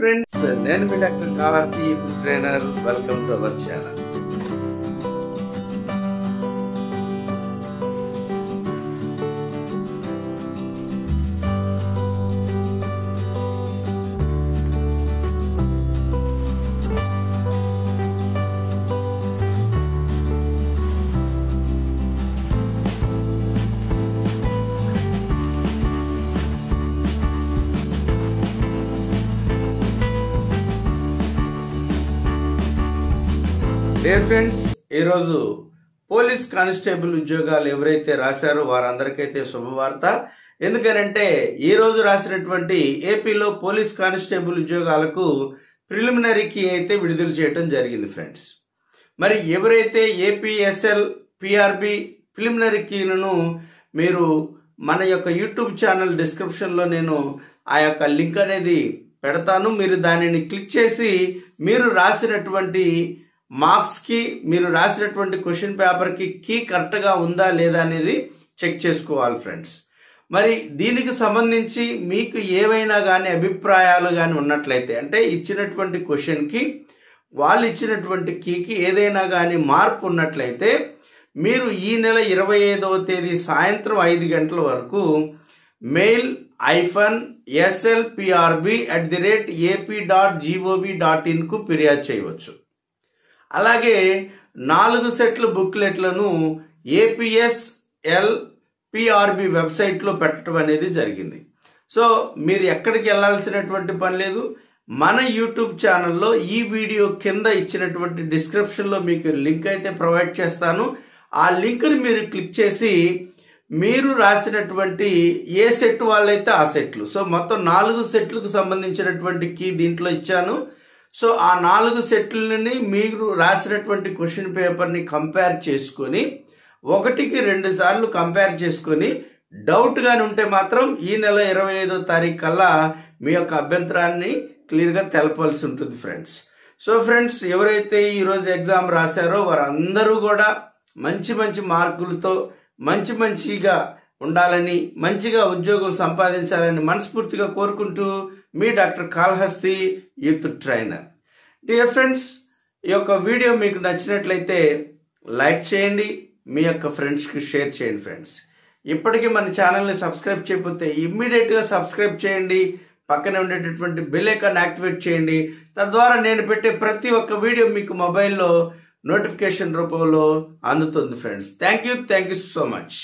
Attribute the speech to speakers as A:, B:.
A: friends, నేను మీ doctor Kalahasti trainer. Welcome to our channel. Dear friends, ఈరోజు పోలీస్ కానిస్టేబుల్ ఉద్యోగాలు ఎవరైతే రాశారో వారందరికైతే శుభవార్త. ఎందుకనంటే ఈరోజు రాసినటువంటి ఏపీలో పోలీస్ కానిస్టేబుల్ ఉద్యోగాలకు ప్రిలిమినరీ కీ అయితే విడుదల చేయడం జరిగింది ఫ్రెండ్స్. మరి ఎవరైతే ఏపీఎస్ఎల్ పిఆర్బి ప్రిలిమినరీ కీలను మీరు మన యొక్క యూట్యూబ్ ఛానల్ డిస్క్రిప్షన్లో నేను ఆ యొక్క లింక్ అనేది పెడతాను. మీరు దానిని క్లిక్ చేసి మీరు రాసినటువంటి మార్క్స్ కి, మీరు రాసినటువంటి క్వశ్చన్ పేపర్ కి కీ కరెక్ట్ గా ఉందా లేదా అనేది చెక్ చేసుకోవాలి ఫ్రెండ్స్. మరి దీనికి సంబంధించి మీకు ఏవైనా కానీ అభిప్రాయాలు కానీ ఉన్నట్లయితే, అంటే ఇచ్చినటువంటి క్వశ్చన్ కి వాళ్ళు ఇచ్చినటువంటి కీకి ఏదైనా కానీ మార్పు ఉన్నట్లయితే మీరు ఈ నెల 25వ తేదీ సాయంత్రం 5 గంటల వరకు mail-slprb@ap.gov.in కు ఫిర్యాదు చేయవచ్చు. అలాగే 4 సెట్ల బుక్లెట్లను ఏపీఎస్ఎల్పిఆర్బి వెబ్సైట్లో పెట్టడం అనేది జరిగింది. సో మీరు ఎక్కడికి వెళ్ళాల్సినటువంటి పని లేదు. మన యూట్యూబ్ ఛానల్లో ఈ వీడియో కింద ఇచ్చినటువంటి డిస్క్రిప్షన్లో మీకు లింక్ అయితే ప్రొవైడ్ చేస్తాను. ఆ లింక్ని మీరు క్లిక్ చేసి మీరు రాసినటువంటి ఏ సెట్ వాళ్ళైతే ఆ సెట్లు, సో మొత్తం 4 సెట్లకు సంబంధించినటువంటి కీ దీంట్లో ఇచ్చాను. సో ఆ 4 సెట్లని మీరు రాసినటువంటి క్వశ్చన్ పేపర్ని కంపేర్ చేసుకొని 1కి 2 సార్లు కంపేర్ చేసుకొని డౌట్ గాని ఉంటే మాత్రం ఈ నెల 25వ తారీఖు కల్లా మీ యొక్క అభ్యంతరాన్ని క్లియర్గా తెలపాల్సి ఉంటుంది ఫ్రెండ్స్. సో ఫ్రెండ్స్, ఎవరైతే ఈరోజు ఎగ్జామ్ రాశారో వారందరూ కూడా మంచి మంచి మార్కులతో మంచిగా ఉండాలని, మంచిగా ఉద్యోగం సంపాదించాలని మనస్ఫూర్తిగా కోరుకుంటూ మీ doctor Kalahasti youth trainer. Dear friends, ఈ యొక్క వీడియో మీకు నచ్చినట్లయితే లైక్ చేయండి, మీ యొక్క ఫ్రెండ్స్కి షేర్ చేయండి ఫ్రెండ్స్. ఇప్పటికీ మన ఛానల్ని సబ్స్క్రైబ్ చేయకపోతే ఇమ్మీడియట్గా సబ్స్క్రైబ్ చేయండి. పక్కనే ఉండేటటువంటి బెల్ ఐకాన్ యాక్టివేట్ చేయండి. తద్వారా నేను పెట్టే ప్రతి ఒక్క వీడియో మీకు మొబైల్లో నోటిఫికేషన్ రూపంలో అందుతుంది friends. Thank you so much.